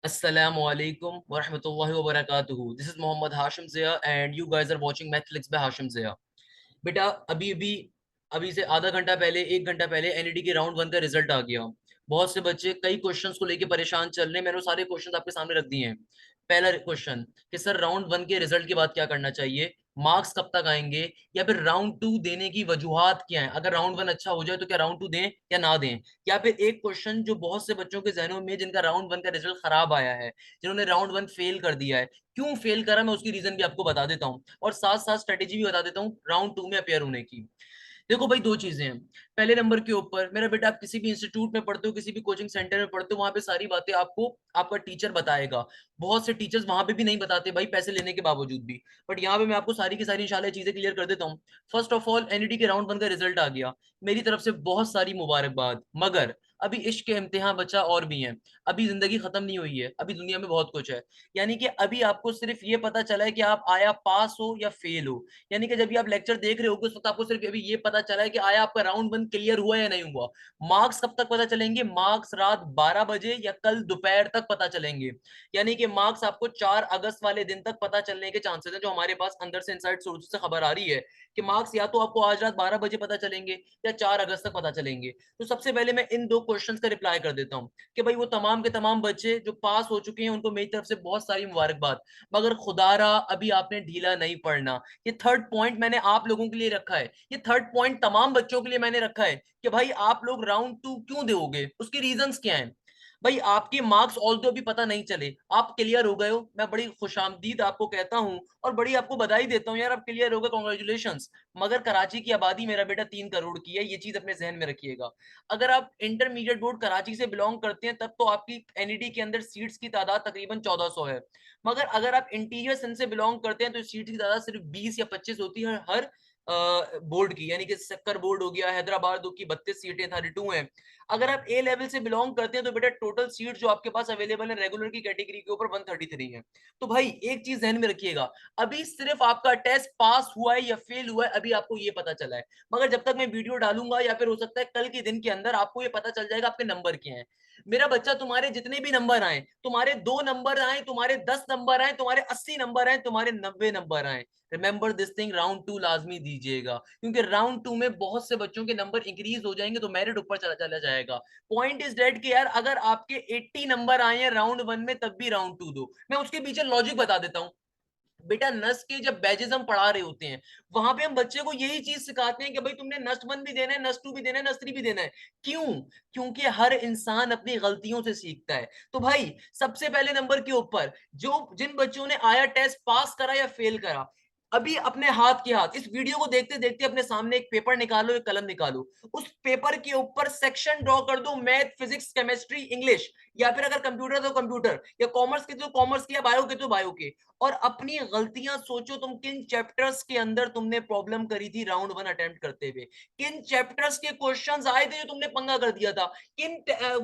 Assalamu alaikum wa rahmatullahi wa barakatuhu. This is Mohammad Hashim Zia and you guys are watching Mathflix by Hashim Zia. बेटा अभी अभी अभी से आधा घंटा पहले एक घंटा पहले एनईडी के राउंड वन का रिजल्ट आ गया। बहुत से बच्चे कई क्वेश्चंस को लेके परेशान चल रहे हैं। मैंने वो सारे क्वेश्चंस आपके सामने रख दिए हैं। पहला क्वेश्चन कि सर राउंड वन के रिजल्ट के बाद क्या करना चाहिए, मार्क्स कब तक आएंगे, या फिर राउंड टू देने की वजूहात क्या है, अगर राउंड वन अच्छा हो जाए तो क्या राउंड टू दें या ना दें। या फिर एक क्वेश्चन जो बहुत से बच्चों के जहनों में जिनका राउंड वन का रिजल्ट खराब आया है, जिन्होंने राउंड वन फेल कर दिया है, क्यों फेल करा मैं उसकी रीजन भी आपको बता देता हूँ और साथ साथ स्ट्रेटेजी भी बता देता हूँ राउंड टू में अपेयर होने की। देखो भाई, दो चीजें हैं। पहले नंबर के ऊपर मेरा बेटा, आप किसी भी इंस्टीट्यूट में पढ़ते हो, किसी भी कोचिंग सेंटर में पढ़ते हो, वहां पे सारी बातें आपको आपका टीचर बताएगा। बहुत से टीचर्स वहां पे भी नहीं बताते भाई, पैसे लेने के बावजूद भी। बट यहाँ पे मैं आपको सारी की सारी इंशाल्लाह चीजें क्लियर कर देता हूँ। फर्स्ट ऑफ ऑल, एनईटी के राउंड वन का रिजल्ट आ गया, मेरी तरफ से बहुत सारी मुबारकबाद। मगर अभी इश्क के इम्तिहान बचा और भी हैं। अभी जिंदगी खत्म नहीं हुई है, अभी दुनिया में बहुत कुछ है। यानी कि अभी आपको सिर्फ ये पता चला है कि आप आया पास हो या फेल हो। यानी कि जब भी आप लेक्चर देख रहे हो उस वक्त आपको सिर्फ अभी ये पता चला है कि आया आपका राउंड वन क्लियर हुआ या नहीं हुआ। मार्क्स कब तक पता चलेंगे? मार्क्स रात 12 बजे या कल दोपहर तक पता चलेंगे। यानी कि मार्क्स आपको 4 अगस्त वाले दिन तक पता चलने के चांसेस है, जो हमारे पास अंदर से इनसाइड सोर्स से खबर आ रही है कि मार्क्स या तो आपको आज रात 12 बजे पता चलेंगे या 4 अगस्त तक पता चलेंगे। तो सबसे पहले मैं इन दो क्वेश्चंस का रिप्लाई कर देता हूँ कि भाई वो तमाम के तमाम बच्चे जो पास हो चुके हैं उनको मेरी तरफ से बहुत सारी मुबारकबाद। मगर खुदारा अभी आपने ढीला नहीं पड़ना। ये थर्ड पॉइंट मैंने आप लोगों के लिए रखा है, ये थर्ड पॉइंट तमाम बच्चों के लिए मैंने रखा है कि भाई आप लोग राउंड टू क्यों दोगे, उसकी रीजंस क्या हैं। भाई आपके मार्क्स ऑल दो अभी पता नहीं चले, आप क्लियर हो गए हो, मैं बड़ी खुशामदीद आपको कहता हूं और बड़ी आपको बधाई देता हूं यार, आप क्लियर हो गए, कॉन्ग्रेचुलेशंस। मगर कराची की आबादी मेरा बेटा 3 करोड़ की है, ये चीज अपने जहन में रखिएगा। अगर आप इंटरमीडिएट बोर्ड कराची से बिलोंग करते हैं तब तो आपकी एनईडी के अंदर सीट्स की तादाद तकरीबन 1400 है। मगर अगर आप इंटीरियर सिंध से बिलोंग करते हैं तो सीट्स की तादाद सिर्फ 20 या 25 होती है हर बोर्ड की। यानी कि सक्कर बोर्ड हो गया, हैदराबाद की 32 सीटें 32 हैं। अगर आप ए लेवल से बिलोंग करते हैं तो बेटा टोटल सीट जो आपके पास अवेलेबल है रेगुलर की कैटेगरी के ऊपर 133 है। तो भाई एक चीज ध्यान में रखिएगा, अभी सिर्फ आपका टेस्ट पास हुआ है या फेल हुआ है अभी आपको ये पता चला है। मगर जब तक मैं वीडियो डालूंगा या फिर हो सकता है कल के दिन के अंदर आपको ये पता चल जाएगा आपके नंबर क्या है। मेरा बच्चा, तुम्हारे जितने भी नंबर आए, तुम्हारे 2 नंबर आए, तुम्हारे 10 नंबर आए, तुम्हारे 80 नंबर आए, तुम्हारे 90 नंबर आए, remember this thing, round to लाजमी दीजिएगा। क्योंकि राउंड टू में बहुत से बच्चों के नंबर इंक्रीज हो जाएंगे तो मेरिट ऊपर चला चला जाएगा। पॉइंट इज डेट कि यार अगर आपके 80 नंबर आए हैं राउंड वन में तब भी राउंड टू दो। मैं उसके पीछे लॉजिक बता देता हूँ। बेटा नस के जब बैचेस हम पढ़ा रहे होते हैं वहां पे हम बच्चे को यही चीज सिखाते हैं कि भाई तुमने नस वन भी देना है, नस टू भी देना है, नस थ्री भी देना है। क्यों? क्योंकि हर इंसान अपनी गलतियों से सीखता है। तो भाई सबसे पहले नंबर के ऊपर जो जिन बच्चों ने आया टेस्ट पास करा या फेल करा, अभी अपने हाथ के हाथ इस वीडियो को देखते देखते अपने सामने एक पेपर निकालो, एक कलम निकालो, उस पेपर के ऊपर सेक्शन ड्रॉ कर दो, मैथ फिजिक्स केमिस्ट्री इंग्लिश, या फिर अगर कंप्यूटर तो कंप्यूटर, या कॉमर्स के तो कॉमर्स के, या बायो के तो बायो के। और अपनी गलतियां सोचो, तुम किन चैप्टर्स के अंदर तुमने प्रॉब्लम करी थी राउंड वन अटेम्प्ट करते हुए, किन चैप्टर्स के क्वेश्चंस आए थे जो तुमने पंगा कर दिया था, किन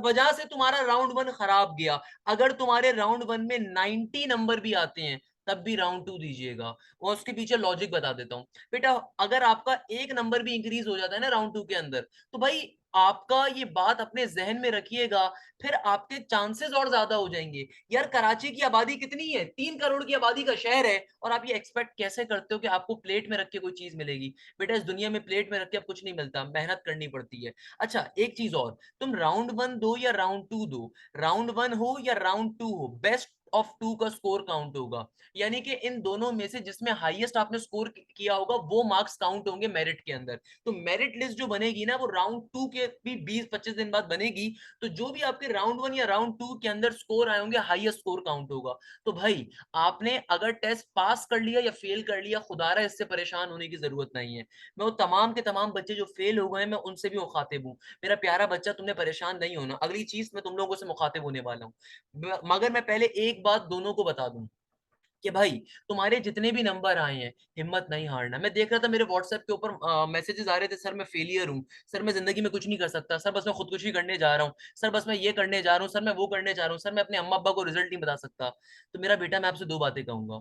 वजह से तुम्हारा राउंड वन खराब गया। अगर तुम्हारे राउंड वन में 90 नंबर भी आते हैं तब भी राउंड टू दीजिएगा। और उसके पीछे लॉजिक बता देता हूँ। बेटा अगर आपका एक नंबर भी इंक्रीज हो जाता है ना राउंड टू के अंदर, तो भाई आपका ये बात अपने जहन में रखिएगा, फिर आपके चांसेस और ज्यादा हो जाएंगे। यार कराची की आबादी कितनी है? 3 करोड़ की आबादी का शहर है, और आप ये एक्सपेक्ट कैसे करते हो कि आपको प्लेट में रख के कोई चीज मिलेगी? बेटा इस दुनिया में प्लेट में रख के अब कुछ नहीं मिलता, मेहनत करनी पड़ती है। अच्छा एक चीज और, तुम राउंड वन दो या राउंड टू दो, राउंड वन हो या राउंड टू हो, बेस्ट ऑफ टू का स्कोर काउंट होगा। यानी कि इन दोनों में से जिसमें हाईएस्ट आपने स्कोर किया होगा वो मार्क्स काउंट होंगे मेरिट के अंदर। तो मेरिट लिस्ट जो बनेगी ना वो राउंड टू के भी 20-25 दिन बाद बनेगी। तो जो भी आपके राउंड वन या राउंड टू के अंदर स्कोर आए होंगे हाईएस्ट स्कोर काउंट होगा। तो भाई आपने अगर टेस्ट पास कर लिया या फेल कर लिया, खुदारा इससे परेशान होने की जरूरत नहीं है। मैं वो तमाम के तमाम बच्चे जो फेल हो गए मैं उनसे भी मुखातिब हूँ। मेरा प्यारा बच्चा, तुमने परेशान नहीं होना, अगली चीज मैं तुम लोगों से मुखातिब होने वाला हूँ। मगर मैं पहले एक बात दोनों को बता दूं कि भाई तुम्हारे जितने भी नंबर आए हैं हिम्मत नहीं हारना। मैं देख रहा था मेरे व्हाट्सएप के ऊपर मैसेजेस आ रहे थे, सर मैं फेलियर हूँ, सर मैं जिंदगी में कुछ नहीं कर सकता, सर बस मैं खुदकुशी करने जा रहा हूँ, सर बस मैं ये करने जा रहा हूँ, सर मैं वो करने जा रहा हूँ, सर मैं अपने अम्मा अब्बा को रिजल्ट नहीं बता सकता। तो मेरा बेटा मैं आपसे दो बातें कहूंगा।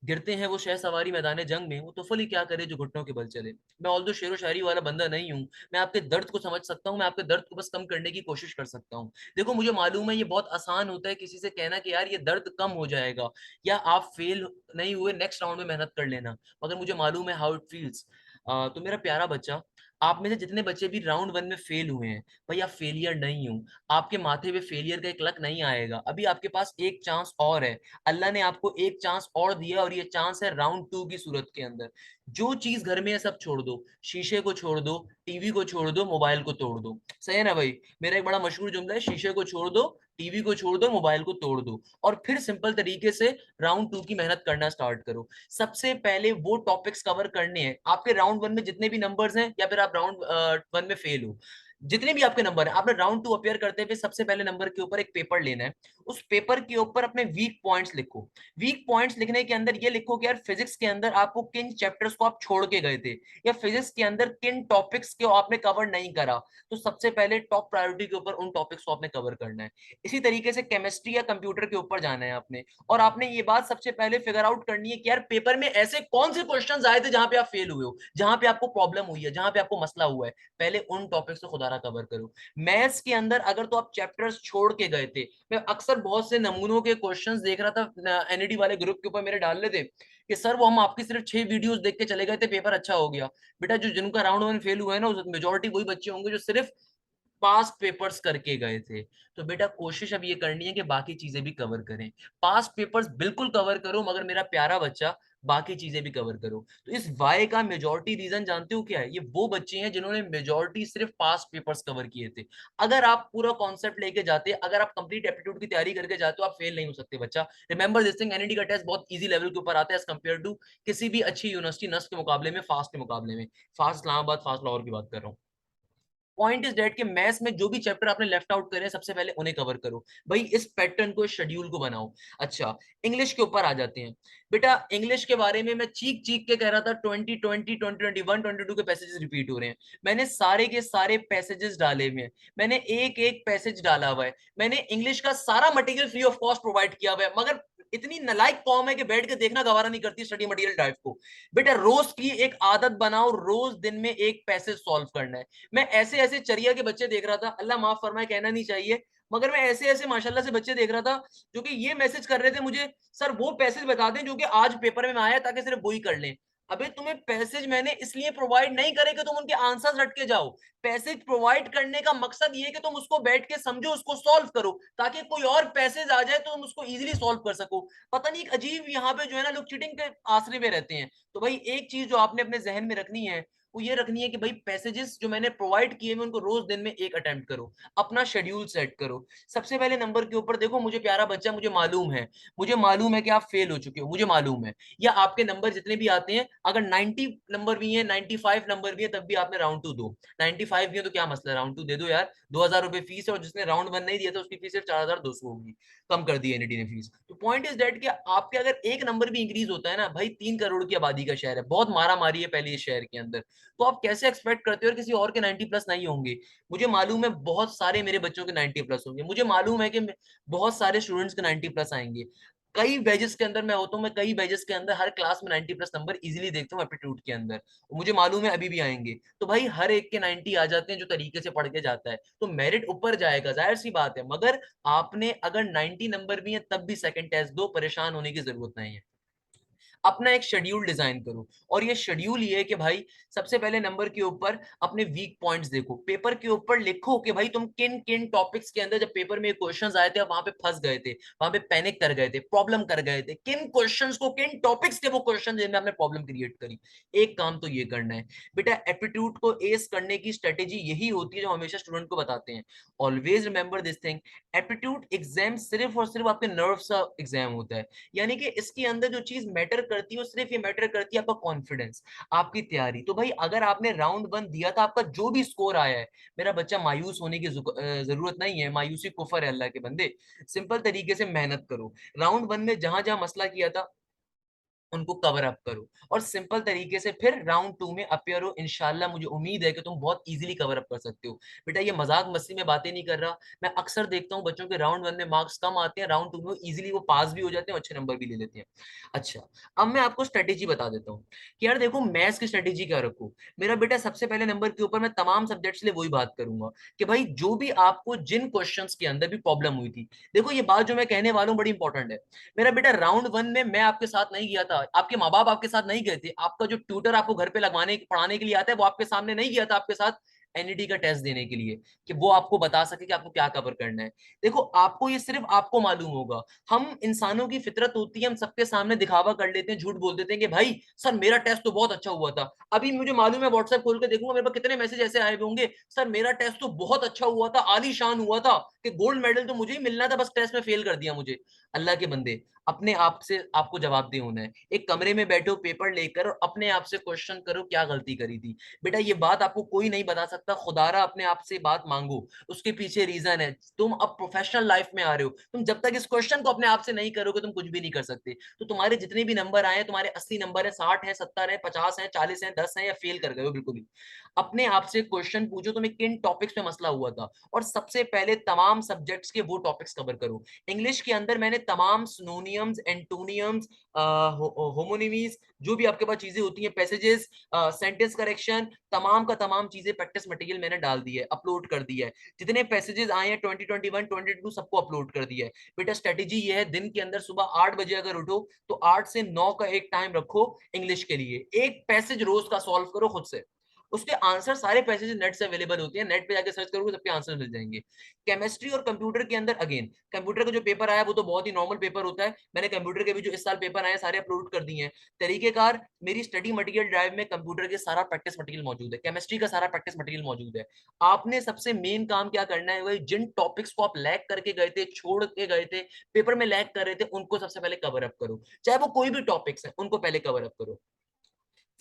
गिरते हैं वो शहसवारी मैदान जंग में, वो तुफल ही क्या करे जो घुटनों के बल चले। मैं ऑल्दो शेरो शायरी वाला बंदा नहीं हूँ, मैं आपके दर्द को समझ सकता हूँ, मैं आपके दर्द को बस कम करने की कोशिश कर सकता हूँ। देखो मुझे मालूम है ये बहुत आसान होता है किसी से कहना कि यार ये दर्द कम हो जाएगा, या आप फेल नहीं हुए नेक्स्ट राउंड में मेहनत कर लेना, मगर मुझे मालूम है हाउ इट फील्स। तो मेरा प्यारा बच्चा, आप में से जितने बच्चे भी राउंड वन में फेल हुए हैं, भाई आप फेलियर नहीं हो, आपके माथे पे फेलियर का एक लक नहीं आएगा, अभी आपके पास एक चांस और है। अल्लाह ने आपको एक चांस और दिया, और ये चांस है राउंड टू की सूरत के अंदर। जो चीज घर में है सब छोड़ दो, शीशे को छोड़ दो, टीवी को छोड़ दो, मोबाइल को तोड़ दो। सही है ना भाई? मेरा एक बड़ा मशहूर जुमला है, शीशे को छोड़ दो, टीवी को छोड़ दो, मोबाइल को तोड़ दो, और फिर सिंपल तरीके से राउंड टू की मेहनत करना स्टार्ट करो। सबसे पहले वो टॉपिक्स कवर करने हैं आपके राउंड वन में जितने भी नंबर्स हैं, या फिर आप राउंड वन में फेल हो, जितने भी आपके नंबर है, आपने राउंड टू अपेयर करते हुए सबसे पहले नंबर के ऊपर एक पेपर लेना है। उस पेपर के ऊपर अपने वीक पॉइंट्स लिखो। वीक पॉइंट्स लिखने के अंदर ये लिखो कि यार फिजिक्स के अंदर आपको किन चैप्टर्स को आप छोड़ के गए थे, या फिजिक्स के अंदर किन टॉपिक्स को आपने कवर नहीं करा। तो सबसे पहले टॉप प्रायोरिटी के ऊपर उन टॉपिक्स को आपने कवर करना है। इसी तरीके से केमिस्ट्री या कंप्यूटर के ऊपर जाना है आपने, और आपने ये बात सबसे पहले फिगर आउट करनी है कि यार पेपर में ऐसे कौन से क्वेश्चंस आए थे जहां पे आप फेल हुए हो, जहां पे आपको प्रॉब्लम हुई है, जहां पे आपको मसला हुआ है। पहले उन टॉपिक्स को खुदारा कवर करो। मैथ्स के अंदर अगर तो आप चैप्टर्स छोड़ के गए थे, मैं अक्सर बहुत से नमूनों के क्वेश्चंस देख रहा था एनईडी वाले ग्रुप के ऊपर मेरे डाल रहे थे कि सर वो हम आपकी सिर्फ 6 वीडियोस देख के चले गए थे, पेपर अच्छा हो गया। बेटा जो जिनका राउंड वन फेल हुआ है ना, मेजोरिटी वही बच्चे होंगे जो सिर्फ पास पेपर्स करके गए थे। तो बेटा कोशिश अब ये करनी है कि बाकी चीजें भी कवर करें। पास पेपर्स बिल्कुल कवर करो, मगर मेरा प्यारा बच्चा बाकी चीजें भी कवर करो। तो इस वाई का मेजोरिटी रीजन जानते हो क्या है? ये वो बच्चे हैं जिन्होंने मेजोरिटी सिर्फ पास पेपर्स कवर किए थे। अगर आप पूरा कॉन्सेप्ट लेके जाते, अगर आप कंप्लीट एप्टीट्यूड की तैयारी करके जाते हो, आप फेल नहीं हो सकते बच्चा। रिमेंबर दिस थिंग, एनईडी का टेस्ट बहुत इजी लेवल के ऊपर आता है एज कम्पेयर टू किसी भी अच्छी यूनिवर्सिटी नस्ट के मुकाबले में, फास्ट के मुकाबले में। फास्ट इस्लामाबाद, फास्ट लाहौर की बात कर रहा हूँ। पॉइंट इज डेट के मैथ्स में जो भी चैप्टर आपने लेफ्ट आउट करे सबसे पहले उन्हें कवर करो। भाई इस पैटर्न को, इस शेड्यूल को बनाओ। अच्छा, इंग्लिश के ऊपर आ जाते हैं। बेटा इंग्लिश के बारे में मैं चीख चीख के कह रहा था 2020, 2021, 22 के पैसेजेस रिपीट हो रहे हैं। मैंने सारे के सारे पैसेजेस डाले हुए हैं, मैंने एक एक पैसेज डाला हुआ है, मैंने इंग्लिश का सारा material free of cost provide किया हुआ है। मगर इतनी नलायक कौम है कि बैठ के देखना गवारा नहीं करती स्टडी मटेरियल ड्राइव को। बेटा रोज की एक आदत बनाओ, रोज दिन में एक पैसेज सॉल्व करना है। मैं ऐसे ऐसे चरिया के बच्चे देख रहा था, अल्लाह माफ फरमाए कहना नहीं चाहिए, मगर मैं ऐसे ऐसे माशाल्लाह से बच्चे देख रहा था जो कि ये मैसेज कर रहे थे मुझे, सर वो पैसेज बता दें जो कि आज पेपर में आया, ताकि सिर्फ वही कर लें। अबे तुम्हें पैसेज मैंने इसलिए प्रोवाइड नहीं करे कि तुम उनके आंसर्स रट के जाओ। पैसेज प्रोवाइड करने का मकसद ये है कि तुम उसको बैठ के समझो, उसको सॉल्व करो, ताकि कोई और पैसेज आ जाए तो तुम उसको इजीली सॉल्व कर सको। पता नहीं एक अजीब यहाँ पे जो है ना लोग चीटिंग के आसरे में रहते हैं। तो भाई एक चीज जो आपने अपने जहन में रखनी है वो ये रखनी है कि भाई पैसेजेस जो मैंने प्रोवाइड किए मैं उनको रोज दिन में एक अटेम्प्ट करो, अपना शेड्यूल सेट करो। सबसे पहले नंबर के ऊपर देखो, मुझे प्यारा बच्चा, मुझे मालूम है कि आप फेल हो चुके हो, मुझे मालूम है, या आपके नंबर जितने भी आते हैं, अगर 90 नंबर भी है, 95 नंबर भी है, तब भी आपने राउंड टू दो। 95 भी है तो क्या मसला, राउंड टू दे दो यार, 2,000 रुपए फीस है, और जिसने राउंड वन नहीं दिया था उसकी फीस सिर्फ 4,200 होगी, कम कर दी एनईटी ने फीस। तो पॉइंट इज दैट कि आपके अगर एक नंबर भी इंक्रीज होता है ना, भाई 3 करोड़ की आबादी का शहर है, बहुत मारा मारी है पहले इस शहर के अंदर, तो आप कैसे एक्सपेक्ट करते हो किसी और के 90 प्लस नहीं होंगे? मुझे मालूम है बहुत सारे मेरे बच्चों के 90 प्लस होंगे, मुझे मालूम है कि बहुत सारे स्टूडेंट्स के 90 प्लस आएंगे। कई बैजेस के अंदर मैं होता हूँ, मैं कई बैजेस के अंदर हर क्लास में 90 प्लस नंबर इजीली देखता हूँ एप्टीट्यूड के अंदर, मुझे मालूम है अभी भी आएंगे। तो भाई हर एक के 90 आ जाते हैं जो तरीके से पढ़ के जाता है, तो मेरिट ऊपर जाएगा, जाहिर सी बात है। मगर आपने अगर 90 नंबर भी है तब भी सेकंड टेस्ट दो, परेशान होने की जरूरत नहीं है। अपना एक शेड्यूल डिजाइन करो, और ये शेड्यूल ये है कि भाई सबसे पहले नंबर के ऊपर अपने वीक पॉइंट्स देखो, पेपर के ऊपर लिखो कि भाई तुम किन किन टॉपिक्स के अंदर जब पेपर में क्वेश्चंस आए थे वहां पे फंस गए थे, वहां पे पैनिक कर गए थे, प्रॉब्लम कर गए थे, किन क्वेश्चंस को, किन टॉपिक्स के वो क्वेश्चन जिनमें आपने प्रॉब्लम क्रिएट करी। एक काम तो ये करना है। बेटा एप्टीट्यूड को एस करने की स्ट्रेटेजी यही होती है जो हमेशा स्टूडेंट को बताते हैं, always remember this thing, aptitude exam सिर्फ और सिर्फ आपके नर्व्स का एग्जाम होता है। यानी कि इसके अंदर जो चीज मैटर करती है वो सिर्फ ये मैटर करती है आपका कॉन्फिडेंस, आपकी तैयारी। तो भाई अगर आपने राउंड वन दिया था, आपका जो भी स्कोर आया है, मेरा बच्चा मायूस होने की जरूरत नहीं है, मायूसी कुफर है अल्लाह के बंदे। सिंपल तरीके से मेहनत करो। राउंड वन में जहां जहां मसला किया था उनको कवर अप करो और सिंपल तरीके से फिर राउंड 2 में अपियर हो। इंशाल्लाह मुझे उम्मीद है कि तुम बहुत इजीली कवर अप कर सकते हो। बेटा ये मजाक मस्ती में बातें नहीं कर रहा, मैं अक्सर देखता हूँ बच्चों के राउंड 1 में मार्क्स कम आते हैं, राउंड 2 में इजीली वो पास भी हो जाते हैं, अच्छे नंबर भी ले लेते हैं। अच्छा, अब मैं आपको स्ट्रेटेजी बता देता हूँ कि यार देखो मैथ्स की स्ट्रेटेजी क्या रखो। मेरा बेटा सबसे पहले नंबर के ऊपर मैं तमाम सब्जेक्ट्स लिए वही बात करूंगा कि भाई जो भी आपको जिन क्वेश्चंस के अंदर भी प्रॉब्लम हुई थी, देखो ये बात जो मैं कहने वाला हूँ बड़ी इंपॉर्टेंट है। मेरा बेटा राउंड 1 में मैं आपके साथ नहीं गया था, आपके माँ बाप आपके साथ नहीं गए थे, आपका जो ट्यूटर आपको घर पे लगवाने पढ़ाने के लिए आता है वो आपके सामने नहीं गया था आपके साथ एनईटी का टेस्ट देने के लिए कि वो आपको बता सके कि आपको क्या कवर करना है। देखो आपको ये सिर्फ आपको मालूम होगा। हम इंसानों की फितरत होती है, हम सबके सामने दिखावा कर लेते हैं, झूठ बोल देते हैं कि भाई सर मेरा टेस्ट तो बहुत अच्छा हुआ था। अभी मुझे मालूम है, व्हाट्सएप खोल के देखूंगा मेरे पास कितने मैसेज ऐसे आए होंगे, सर मेरा टेस्ट तो बहुत अच्छा हुआ था, आलीशान हुआ था, कि गोल्ड मेडल तो मुझे ही मिलना था, बस टेस्ट में फेल कर दिया मुझे। अल्लाह के बंदे, अपने आप से आपको जवाबदेह होना है। एक कमरे में बैठो पेपर लेकर और अपने आप से क्वेश्चन करो क्या गलती करी थी। बेटा ये बात आपको कोई नहीं बता सकता, खुदारा अपने आप से बात मांगो, उसके पीछे रीजन है। तुम अब प्रोफेशनल लाइफ में आ रहे हो, तुम जब तक इस क्वेश्चन को अपने आप से नहीं करोगे तुम कुछ भी नहीं कर सकते। तो तुम्हारे जितने भी नंबर आए, तुम्हारे 80 नंबर है, 60 है, 70 है, 50 है, 40 है, 10 है, या फेल कर गए हो बिल्कुल ही, अपने आप से क्वेश्चन पूछो तुम्हें किन टॉपिक्स में मसला हुआ था, और सबसे पहले तमाम सब्जेक्ट्स के वो टॉपिक्स कवर करो। इंग्लिश के अंदर मैंने तमाम सिनोनियम्स, एंटोनियम्स, होमोनिमीज, जो भी आपके पास चीजें होती हैं, पैसेजेस, सेंटेंस करेक्शन, तमाम का तमाम चीजें प्रैक्टिस मटेरियल मैंने डाल दी है, अपलोड कर दिया है। जितने पैसेजेस आए हैं 2021 22 सबको अपलोड कर दिया है। बेटा स्ट्रेटेजी ये है, दिन के अंदर सुबह 8 बजे अगर उठो तो 8 से 9 का एक टाइम रखो इंग्लिश के लिए, एक पैसेज रोज का सॉल्व करो खुद से। उसके आंसर सारे पैसेज नेट से अवेलेबल होते हैं, नेट पे जाके सर्च करोगे सबके आंसर मिल जाएंगे। केमिस्ट्री और कंप्यूटर के अंदर अगेन, कंप्यूटर का जो पेपर आया वो तो बहुत ही नॉर्मल पेपर होता है, मैंने कंप्यूटर के भी जो इस साल पेपर आए सारे अपलोड कर दिए हैं। तरीकेकार, मेरी स्टडी मटेरियल ड्राइव में कंप्यूटर के सारा प्रैक्टिस मटेरियल मौजूद है, केमिस्ट्री का सारा प्रैक्टिस मटेरियल मौजूद है। आपने सबसे मेन काम क्या करना है, वही जिन टॉपिक्स को आप लैग करके गए थे, छोड़ के गए थे, पेपर में लैग कर रहे थे, उनको सबसे पहले कवर अप करो, चाहे वो कोई भी टॉपिक्स है उनको पहले कवर अप करो।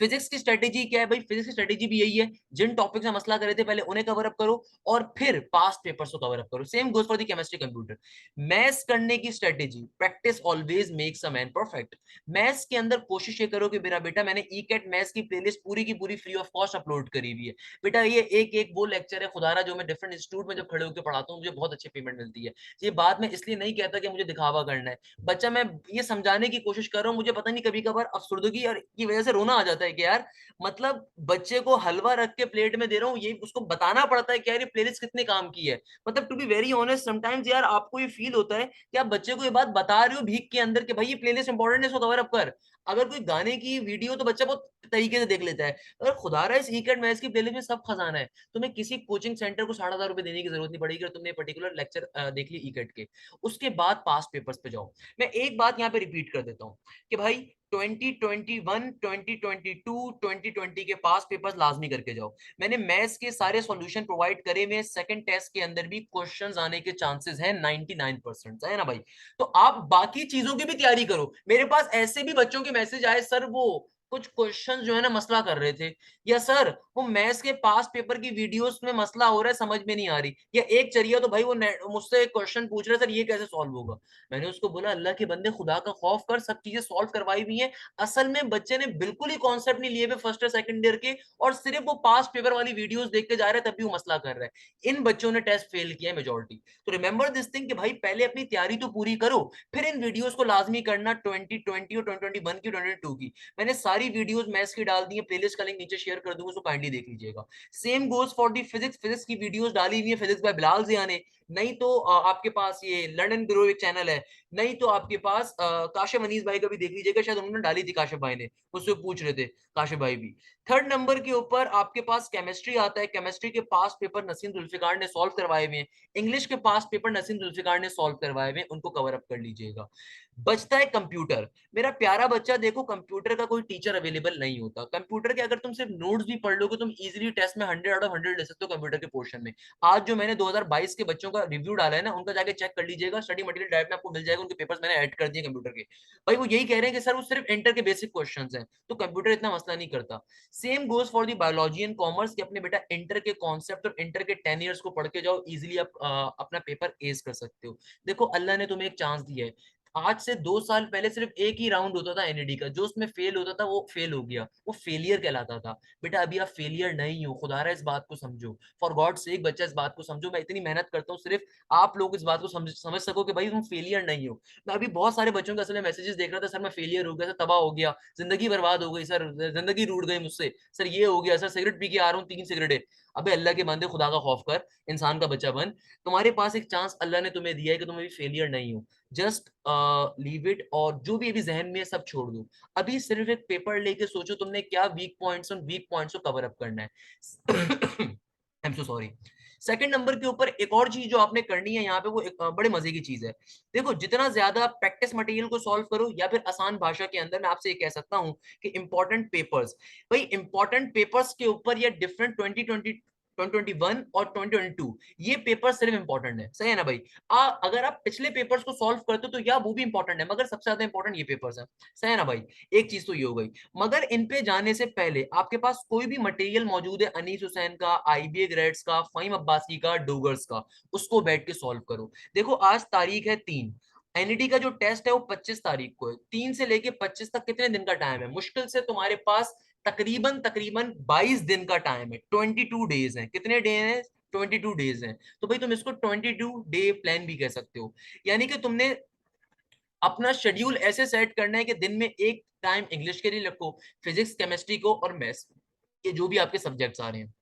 फिजिक्स की स्ट्रेटेजी क्या है भाई, फिजिक्स की स्ट्रेटेजी भी यही है, जिन टॉपिक में मसला करे थे पहले उन्हें कवर अप करो और फिर पास्ट पेपर्स को कवर अप करो। Same goes for the chemistry computer. Maths करने की strategy, practice always makes a man perfect. Maths के अंदर कोशिश ये करो कि मेरा बेटा, मैंने ई कैट मैथ्स की प्लेलिस्ट पूरी की पूरी फ्री ऑफ कॉस्ट अपलोड करी हुई है। बेटा ये एक एक वो लेक्चर है खुदारा जो मैं डिफरेंट इंस्टीट्यूट में जब खड़े होकर पढ़ाता हूँ मुझे बहुत अच्छी पेमेंट मिलती है। ये बात मैं इसलिए नहीं कहता कि मुझे दिखावा करना है, बच्चा मैं ये समझाने की कोशिश कर रहा हूँ। मुझे पता नहीं कभी कभार अफसुर्दगी और की वजह से रोना आ जाता है कि यार, मतलब बच्चे को हलवा रख के प्लेट में दे रहा हूँ, ये उसको बताना पड़ता है कि यार ये प्लेलिस्ट कितने काम की है। मतलब to be very honest sometimes यार आपको ये फील होता है कि आप बच्चे को ये बात बता रहे हो भीख के अंदर कि भाई ये प्लेलिस्ट इंपॉर्टेंट है, इसको कवर अप कर। अगर कोई गाने की वीडियो तो बच्चा बहुत तरीके से देख लेता है, अगर खुदारा इस ईकेट मैथ्स की प्लेलिस्ट में सब खजाना है, तुम्हें किसी कोचिंग सेंटर को 10,500 रुपए देने की जरूरत नहीं पड़ेगी अगर तुमने पर्टिकुलर लेक्चर देख ली ईकेट के। उसके बाद पास्ट पेपर्स पे जाओ। मैं एक बात यहाँ पे रिपीट कर देता हूँ कि भाई 2021 2022 2020 के पास पेपर्स लाजमी करके जाओ। मैंने मैथ्स के सारे सॉल्यूशन प्रोवाइड करे हुए, सेकंड टेस्ट के अंदर भी क्वेश्चंस आने के चांसेस हैं 99% है ना भाई। तो आप बाकी चीजों की भी तैयारी करो। मेरे पास ऐसे भी बच्चों के मैसेज आए, सर वो कुछ क्वेश्चंस जो है ना मसला कर रहे थे, या सर वो मैथ्स के पास पेपर की वीडियोस में मसला हो रहा है समझ में नहीं आ रही, या एक चरिया तो भाई वो मुझसे क्वेश्चन पूछ रहे सर ये कैसे सॉल्व होगा। मैंने उसको बोला अल्लाह के बंदे खुदा का खौफ कर, सब चीजें सॉल्व करवाई हुई हैं। असल में बच्चे ने बिल्कुल ही कॉन्सेप्ट नहीं लिए हुए फर्स्ट और सेकंड ईयर के, और सिर्फ वो पास्ट पेपर वाली वीडियोस देख के जा रहे हैं तब भी वो मसला कर रहा है। इन बच्चों ने टेस्ट फेल किया है मेजोरिटी। तो रिमेंबर दिस थिंग कि भाई पहले अपनी तैयारी तो पूरी करो, फिर इन वीडियोस को लाजमी करना 2020 और 2021 की 2022 की। मैंने सारी वीडियोस मैथ्स की डाल दी है, प्लेलिस्ट का लिंक नीचे शेयर कर दूंगा, उसको काइंडली देख लीजिएगा। Same goes for the physics, physics की वीडियोस डाली हुई है फिजिक्स बाय बिलाल जिया ने। नहीं तो आपके पास ये लर्न एंड ग्रो एक चैनल है, नहीं तो आपके पास काशिफ अनीस भाई का भी देख लीजिएगा, शायद उन्होंने डाली थी काशिफ भाई ने, उससे पूछ रहे थे काशिफ भाई भी। थर्ड नंबर के ऊपर आपके पास केमिस्ट्री आता है, केमिस्ट्री के पास पेपर नसीम जुल्फिकार ने सॉल्व करवाए हुए हैं, इंग्लिश के पास पेपर नसीम जुल्फिकार ने सॉल्व करवाए हुए हैं, उनको कवर अप कर लीजिएगा। बचता है कंप्यूटर। मेरा प्यारा बच्चा देखो, कंप्यूटर का कोई टीचर अवेलेबल नहीं होता, कंप्यूटर के अगर तुम सिर्फ नोट्स भी पढ़ लोगे तुम इजीली टेस्ट में 100 आउट ऑफ 100 ले सकते हो कंप्यूटर के पोर्शन में। आज जो मैंने 2022 के बच्चों का रिव्यू डाला है ना, उनका जाके चेक कर लीजिएगा, स्टडी मटेरियल ड्राइव में आपको मिल जाएगा, उनके पेपर्स मैंने ऐड कर दिए कंप्यूटर के। भाई वो यही कह रहे हैं कि सर वो सिर्फ इंटर के बेसिक क्वेश्चंस हैं, तो कंप्यूटर इतना मसला नहीं करता। Same goes for the biology and commerce कि अपने बेटा इंटर के कॉन्सेप्ट और इंटर के 10 ईयर्स को पढ़ के जाओ, इजीली आप अपना पेपर एज कर सकते हो। देखो अल्लाह ने तुम्हें एक चांस दिया है, आज से 2 साल पहले सिर्फ एक ही राउंड होता था एनईडी का, जो उसमें फेल होता था वो फेल हो गया, वो फेलियर कहलाता था। बेटा अभी आप फेलियर नहीं हो, खुदारा इस बात को समझो, फॉर गॉड सेक बच्चा इस बात को समझो। मैं इतनी मेहनत करता हूँ सिर्फ आप लोग इस बात को समझ सको कि भाई तुम फेलियर नहीं हो। मैं अभी बहुत सारे बच्चों के असल में मैसेजेस देख रहा था, सर मैं फेलियर हो गया, सर तबाह हो गया, जिंदगी बर्बाद हो गई, सर जिंदगी रूठ गई मुझसे, सर ये हो गया, सर सिगरेट पी के आ रहा हूँ 3 सिगरेटें। अबे अल्लाह के बंदे, खुदा का खौफ कर, इंसान का बच्चा बन। तुम्हारे पास एक चांस अल्लाह ने तुम्हें दिया है कि तुम अभी फेलियर नहीं हो। जस्ट लीव इट, और जो भी अभी जहन में है सब छोड़ दो। अभी सिर्फ एक पेपर लेके सोचो तुमने क्या वीक पॉइंट्स, उन वीक पॉइंट्स को कवर अप करना है। I am so sorry. Second number के ऊपर एक और चीज जो आपने करनी है यहाँ पे, वो एक बड़े मजे की चीज है। देखो जितना ज्यादा प्रैक्टिस मटेरियल को सॉल्व करो, या फिर आसान भाषा के अंदर मैं आपसे ये कह सकता हूँ कि इंपॉर्टेंट पेपर्स, भाई इंपॉर्टेंट पेपर्स के ऊपर ये डिफरेंट 2021 और 2022 ये पेपर सिर्फ इंपॉर्टेंट है, सही है ना भाई। अगर आप पिछले पेपर्स को सॉल्व करते हो तो या वो भी इंपॉर्टेंट है, मगर सबसे ज्यादा इंपॉर्टेंट ये पेपर्स है, सही है ना भाई। एक चीज तो ये हो गई। मगर इन पे जाने से पहले आपके पास कोई भी मटेरियल मौजूद है, अनीस हुसैन का, आईबीए ग्रेड्स का, फहीम अब्बासी का, डोगर्स का, उसको बैठ के सॉल्व करो। देखो आज तारीख है 3, एनईटी का जो टेस्ट है वो 25 तारीख को है। 3 से लेके 25 तक कितने दिन का टाइम है? मुश्किल से तुम्हारे पास तकरीबन तकरीबन 22 दिन का टाइम है, 22 डेज है। कितने डे हैं? 22 डेज हैं। तो भाई तुम इसको 22 डे प्लान भी कह सकते हो। यानी कि तुमने अपना शेड्यूल ऐसे सेट करना है कि दिन में एक टाइम इंग्लिश के लिए रखो, फिजिक्स केमिस्ट्री को और मैथ्स, ये जो भी आपके सब्जेक्ट्स आ रहे हैं।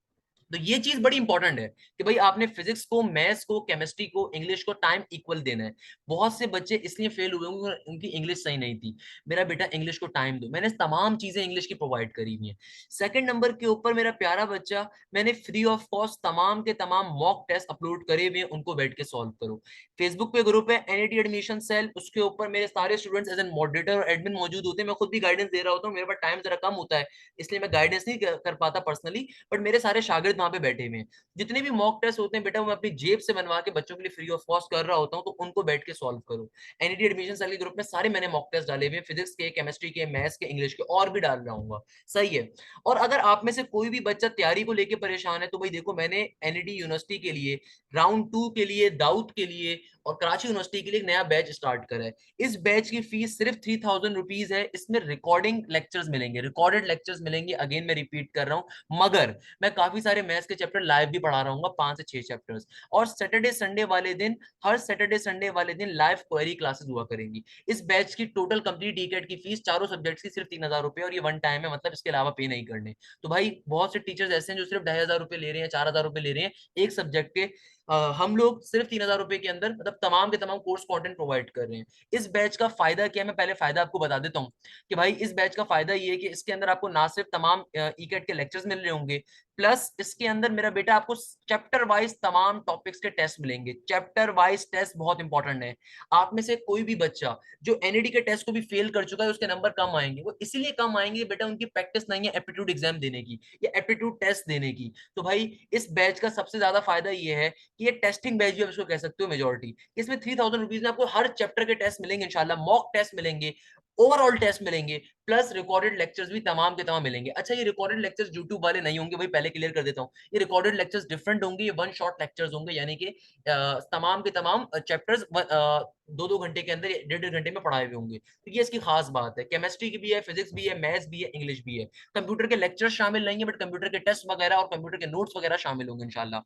तो ये चीज बड़ी इंपॉर्टेंट है कि भाई आपने फिजिक्स को, मैथ्स को, केमिस्ट्री को, इंग्लिश को टाइम इक्वल देना है। बहुत से बच्चे इसलिए फेल हुए होंगे उनकी इंग्लिश सही नहीं थी। मेरा बेटा इंग्लिश को टाइम दो, मैंने तमाम चीजें इंग्लिश की प्रोवाइड करी हुई हैं। सेकंड नंबर के ऊपर मेरा प्यारा बच्चा, मैंने फ्री ऑफ कॉस्ट तमाम के तमाम मॉक टेस्ट अपलोड करे हुए हैं, उनको बैठ के सॉल्व करो। फेसबुक पे ग्रुप है एनईटी एडमिशन सेल, उसके ऊपर मेरे सारे स्टूडेंट्स एज एन मॉडरेटर और एडमिन मौजूद होते हैं। मैं खुद भी गाइडेंस दे रहा होता हूँ, मेरे पास टाइम जरा कम होता है इसलिए मैं गाइडेंस नहीं कर पाता पर्सनली, बट मेरे सारे शागिर्द वहां पे बैठे हुए हैं। जितने भी मॉक टेस्ट होते हैं बेटा वो मैं अपनी जेब से बनवा के बच्चों के लिए फ्री ऑफ कॉस्ट कर रहा होता हूँ, तो उनको बैठ के सॉल्व करो। एनईटी एडमिशन सेल के ग्रुप में सारे मैंने मॉक टेस्ट डाले हुए हैं, फिजिक्स के, केमिस्ट्री के, मैथ्स के, इंग्लिश के, और भी डाल रहा हूँ, सही है। और अगर आप में से कोई भी बच्चा तैयारी को लेकर परेशान है, तो भाई देखो मैंने एनईटी यूनिवर्सिटी के लिए, राउंड 2 के लिए, दाऊद के लिए और कराची यूनिवर्सिटी के लिए एक नया बैच स्टार्ट करा है। इस बैच की फीस सिर्फ 3000 रुपीज है। इसमें रिकॉर्डिंग लेक्चर्स मिलेंगे, रिकॉर्डेड लेक्चर्स मिलेंगे, अगेन मैं रिपीट कर रहा हूँ। मगर मैं काफी सारे मैथ्स के चैप्टर लाइव भी पढ़ा रहा हूँ, 5 से 6 चैप्टर्स। और सैटरडे संडे वाले दिन, हर सैटरडे संडे वाले दिन लाइव क्वेरी क्लासेस हुआ करेंगी। इस बैच की टोटल कंप्लीट टीकेट की फीस चारों सब्जेक्ट्स की सिर्फ 3000 रुपए, और ये वन टाइम है, मतलब इसके अलावा पे नहीं करने। तो भाई बहुत से टीचर्स ऐसे हैं जो सिर्फ 2500 रुपए ले रहे हैं, 4000 रुपए ले रहे हैं एक सब्जेक्ट के। हम लोग सिर्फ 3000 रुपए के अंदर मतलब तमाम के तमाम कोर्स कंटेंट प्रोवाइड कर रहे हैं। इस बैच का फायदा क्या है, मैं पहले फायदा आपको बता देता हूँ कि भाई इस बैच का फायदा ये है कि इसके अंदर आपको ना सिर्फ तमाम ईकेट के लेक्चर्स मिल रहे होंगे, प्लस इसके अंदर मेरा बेटा आपको चैप्टर वाइज तमाम टॉपिक्स के टेस्ट मिलेंगे। चैप्टर वाइज टेस्ट बहुत इंपॉर्टेंट है। आप में से कोई भी बच्चा जो एनईडी के टेस्ट को भी फेल कर चुका है, उसके नंबर कम आएंगे, वो इसीलिए कम आएंगे बेटा उनकी प्रैक्टिस नहीं है एप्टीट्यूड एग्जाम देने की या एप्टीट्यूड टेस्ट देने की। तो भाई इस बैच का सबसे ज्यादा फायदा ये है कि ये टेस्टिंग बैच भी आप इसको कह सकते हो मेजोरिटी। इसमें 3000 रुपीज में आपको हर चैप्टर के टेस्ट मिलेंगे, इंशाल्लाह मॉक टेस्ट मिलेंगे, ओवरऑल टेस्ट मिलेंगे, प्लस रिकॉर्डेड लेक्चर्स भी तमाम के तमाम मिलेंगे। अच्छा ये रिकॉर्डेड लेक्चर्स यूट्यूब वाले नहीं होंगे, भाई पहले क्लियर कर देता हूँ, ये रिकॉर्डेड लेक्चर्स डिफरेंट होंगे, ये वन शॉट लेक्चर्स होंगे, यानी कि तमाम के तमाम चैप्टर्स 2-2 घंटे के अंदर, 1.5-1.5 घंटे में पढ़ाए हुए होंगे। तो ये इसकी खास बात है। केमिस्ट्री की भी है, फिजिक्स भी है, मैथ्स भी है, इंग्लिश भी है। कंप्यूटर के लेक्चर शामिल नहीं है, बट कंप्यूटर के टेस्ट वगैरह और कंप्यूटर के नोट्स वगैरह शामिल होंगे इंशाल्लाह।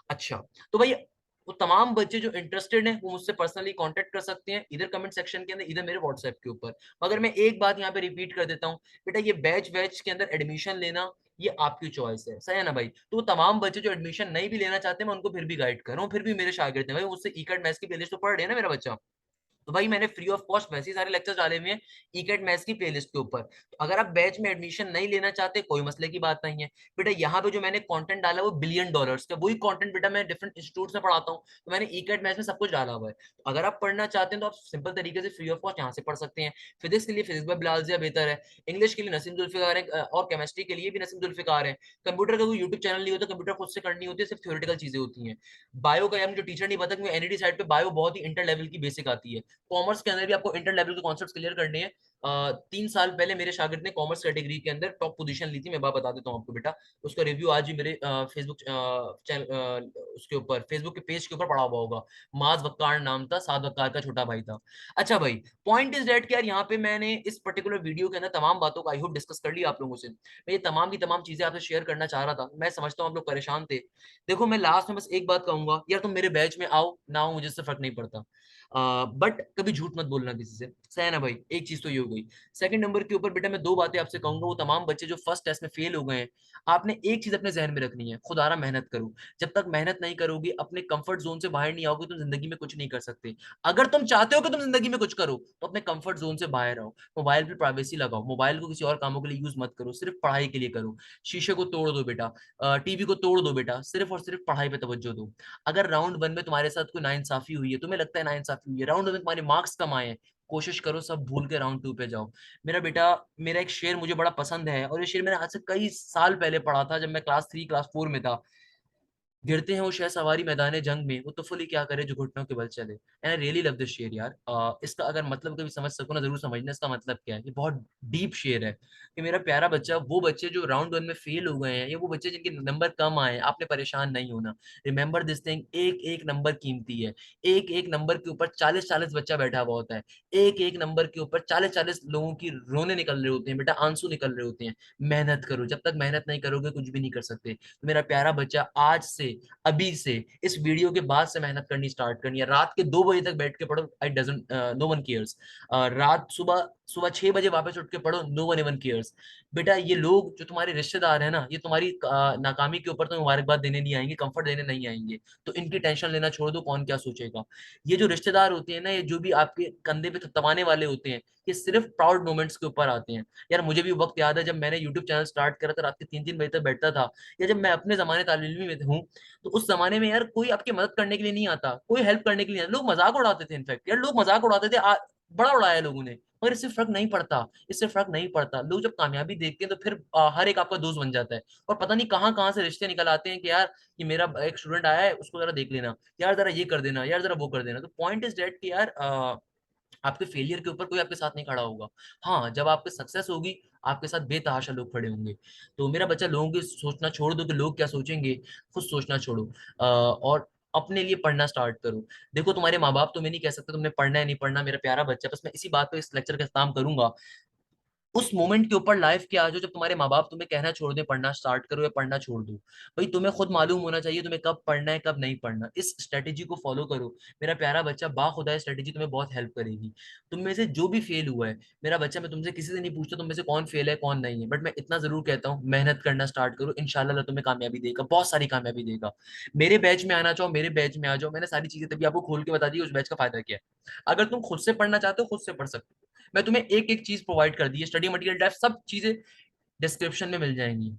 अच्छा, तो भाई वो तमाम बच्चे जो इंटरेस्टेड हैं वो मुझसे पर्सनली कांटेक्ट कर सकते हैं, इधर कमेंट सेक्शन के अंदर, इधर मेरे व्हाट्सएप के ऊपर। मगर मैं एक बात यहाँ पे रिपीट कर देता हूँ, बेटा ये बैच वैच के अंदर एडमिशन लेना ये आपकी चॉइस है, सही है ना भाई। तो तमाम बच्चे जो एडमिशन नहीं भी लेना चाहते, मैं उनको फिर भी गाइड कर रहा हूँ, फिर भी मेरे शागिर्द हैं भाई, मुझसे ईकेट मैथ्स की प्लेलिस्ट तो पढ़ रहे हैं ना मेरा बच्चा। तो भाई मैंने फ्री ऑफ कॉस्ट वैसे ही सारे लेक्चर्स डाले हुए हैं ईकेट मैथ्स की प्लेलिस्ट के ऊपर। तो अगर आप बैच में एडमिशन नहीं लेना चाहते, कोई मसले की बात नहीं है बेटा। यहाँ पे जो मैंने कंटेंट डाला है वो बिलियन डॉलर्स का, वही कंटेंट बेटा मैं डिफरेंट इंस्टीट्यूट में पढ़ाता हूँ, तो मैंने ईकेट मैथ्स में सब कुछ डाला हुआ है। तो अगर आप पढ़ना चाहते हैं तो आप सिंपल तरीके से फ्री ऑफ कॉस्ट यहाँ से पढ़ सकते हैं। फिजिक्स के लिए फिजिक्स बाय बिलाल जिया बेहतर है, इंग्लिश के लिए नसीम जुल्फिकार है, और केमिस्ट्री के लिए भी नसीम जुल्फिकार है। कंप्यूटर का कोई यूट्यूब चैनल नहीं होता, कंप्यूटर खुद से करनी होती है, सिर्फ थ्योरेटिकल चीजें होती हैं। बायो का यार मुझे टीचर नहीं पता, क्योंकि एनईडी साइड पे बायो बहुत ही इंटर लेवल की बेसिक आती है। कॉमर्स के अंदर भी आपको इंटर लेवल के कॉन्सेप्ट्स क्लियर करने हैं, 3 साल पहले मेरे शागिर्द ने कॉमर्स कैटेगरी के अंदर टॉप पोजीशन ली थी। मैं बात बता देता हूँ आपको बेटा, उसका रिव्यू आज भी मेरे फेसबुक चैनल उसके ऊपर, फेसबुक के पेज के ऊपर पड़ा हुआ होगा। माज वक्कार नाम था, साद वक्कार का छोटा भाई था। अच्छा भाई, पॉइंट इज डेट कि यार यहाँ पे मैंने इस पर्टिकुलर वीडियो के अंदर तमाम बातों को आई होप डिस्कस कर लिया आप लोगों से। मैं ये तमाम की तमाम चीजें आपसे शेयर करना चाह रहा था। मैं समझता हूँ आप लोग परेशान थे। देखो मैं लास्ट में बस एक बात कहूंगा, यार तुम मेरे बैच में आओ ना आओ मुझे इससे फर्क नहीं पड़ता, बट कभी झूठ मत बोलना किसी से, सही है ना भाई। एक चीज तो ये हो गई। सेकंड नंबर के ऊपर बेटा मैं दो बातें आपसे कहूंगा, वो तमाम बच्चे जो फर्स्ट टेस्ट में फेल हो गए हैं, आपने एक चीज अपने जहन में रखनी है, खुदारा मेहनत करो। जब तक मेहनत नहीं करोगे, अपने कंफर्ट जोन से बाहर नहीं आओगे, तुम जिंदगी में कुछ नहीं कर सकते। अगर तुम चाहते हो कि तुम जिंदगी में कुछ करो, तो अपने कंफर्ट जोन से बाहर आओ। मोबाइल पे प्राइवेसी लगाओ, मोबाइल को किसी और कामों के लिए यूज मत करो, सिर्फ पढ़ाई के लिए करो। शीशे को तोड़ दो बेटा, टीवी को तोड़ दो बेटा, सिर्फ और सिर्फ पढ़ाई पे तवज्जो दो। अगर राउंड वन में तुम्हारे साथ कोई नाइंसाफी हुई है, तुम्हें लगता है नाइंसाफी हुई है, राउंड वन में तुम्हारे मार्क्स कम आए हैं, कोशिश करो सब भूल के राउंड टू पे जाओ। मेरा बेटा, मेरा एक शेर मुझे बड़ा पसंद है, और ये शेर मैंने आज से कई साल पहले पढ़ा था, जब मैं क्लास 3 क्लास 4 में था। गिरते हैं वो शहसवारी मैदान जंग में, वो तुफली क्या करे जो घुटनों के बल चले। And I really love this शेर यार। इसका अगर मतलब कभी समझ सको ना, जरूर समझना इसका मतलब क्या है। ये बहुत डीप शेर है कि मेरा प्यारा बच्चा, वो बच्चे जो राउंड वन में फेल हो गए हैं, ये वो बच्चे जिनके नंबर कम आए, आपने परेशान नहीं होना। रिमेंबर दिस थिंग, एक एक नंबर कीमती है। एक एक नंबर के ऊपर 40-40 बच्चा बैठा हुआ होता है। एक एक नंबर के ऊपर 40-40 लोगों की रोने निकल रहे होते हैं बेटा, आंसू निकल रहे होते हैं। मेहनत करो, जब तक मेहनत नहीं करोगे कुछ भी नहीं कर सकते। तो मेरा प्यारा बच्चा, आज से, अभी से, इस वीडियो के बाद से मेहनत करनी स्टार्ट करनी है। रात के 2 बजे तक बैठ के पढ़ो, I doesn't, no one cares. रात सुबह सुबह 6 बजे वापस उठ के पढ़ो, नो वन इवन केयर्स। बेटा ये लोग जो तुम्हारे रिश्तेदार हैं ना, ये तुम्हारी नाकामी के ऊपर तुम्हें मुबारकबाद देने नहीं आएंगे, कंफर्ट देने नहीं आएंगे। तो इनकी टेंशन लेना छोड़ दो, कौन क्या सोचेगा। ये जो रिश्तेदार होते हैं ना, ये जो भी आपके कंधे पे थपथपाने वाले होते हैं, ये सिर्फ प्राउड मोमेंट्स के ऊपर आते हैं। यार मुझे भी वक्त याद है जब मैंने यूट्यूब चैनल स्टार्ट करा था, रात के 3-3 बजे तक बैठता था। या जब मैं अपने जमाने तालीम इल्मी में हूँ, तो उस जमाने में यार कोई आपकी मदद करने के लिए नहीं आता, कोई हेल्प करने के लिए नहीं आता। लोग मजाक उड़ाते थे, इनफैक्ट यार लोग मजाक उड़ाते थे, बड़ा उड़ाया लोगों ने। मगर इससे फर्क नहीं पड़ता, इससे फर्क नहीं पड़ता। लोग जब कामयाबी देखते हैं तो फिर हर एक आपका दोस्त बन जाता है। और पता नहीं कहाँ कहाँ से रिश्ते निकल आते हैं कि यार ये मेरा एक स्टूडेंट आया है, उसको जरा देख लेना, यार जरा ये कर देना, यार जरा वो कर देना। तो पॉइंट इज डेट कि यार आपके फेलियर के ऊपर कोई आपके साथ नहीं खड़ा होगा। हाँ, जब आपकी सक्सेस होगी, आपके साथ बेतहाशा लोग खड़े होंगे। तो मेरा बच्चा, लोगों की सोचना छोड़ दो कि लोग क्या सोचेंगे, खुद सोचना छोड़ो। और अपने लिए पढ़ना स्टार्ट करो। देखो तुम्हारे माँ बाप तुम्हें नहीं कह सकते तुमने पढ़ना है नहीं पढ़ना, मेरा प्यारा बच्चा। बस मैं इसी बात पे इस लेक्चर का इख्तिताम करूंगा। उस मोमेंट के ऊपर लाइफ के आ जाओ जब तुम्हारे माँ बाप तुम्हें कहना छोड़ दे पढ़ना स्टार्ट करो या पढ़ना छोड़ दो। भाई तुम्हें खुद मालूम होना चाहिए तुम्हें कब पढ़ना है कब नहीं पढ़ना। इस स्ट्रेटेजी को फॉलो करो। मेरा प्यारा बच्चा, बाखुदा स्ट्रेटेजी तुम्हें बहुत हेल्प करेगी। तुम में से जो भी फेल हुआ है, मेरा बच्चा, मैं तुमसे किसी से नहीं पूछता तुम में से कौन फेल है कौन नहीं है, बट मैं इतना जरूर कहता हूँ, मेहनत करना स्टार्ट करो, इंशाल्लाह अल्लाह तुम्हें कामयाबी देगा, बहुत सारी कामयाबी देगा। मेरे बैच में आना चाहो, मेरे बैच में आ जाओ। मैंने सारी चीजें तभी आपको खोल के बता दी उस बैच का फायदा क्या है। अगर तुम खुद से पढ़ना चाहते हो, खुद से पढ़ सकते हो। मैं तुम्हें एक एक चीज प्रोवाइड कर दी है, स्टडी मटेरियल टाइप सब चीजें डिस्क्रिप्शन में मिल जाएंगी।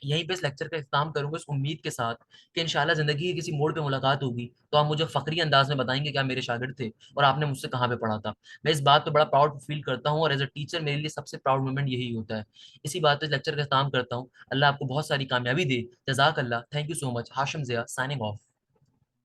यहीं पे इस लेक्चर का इख्तिताम करूंगा इस उम्मीद के साथ कि इंशाल्लाह जिंदगी की किसी मोड़ पे मुलाकात होगी, तो आप मुझे फखरी अंदाज में बताएंगे कि आप मेरे शागिर्द थे और आपने मुझसे कहाँ पे पढ़ा था। मैं इस बात पे बड़ा प्राउड फील करता हूँ, और एज अ टीचर मेरे लिए सबसे प्राउड मोमेंट यही होता है। इसी बात पे इस लेक्चर का इख्तिताम करता हूँ। अल्लाह आपको बहुत सारी कामयाबी दे। जजाक अल्लाह, thank you so much. Hashim Zia signing of.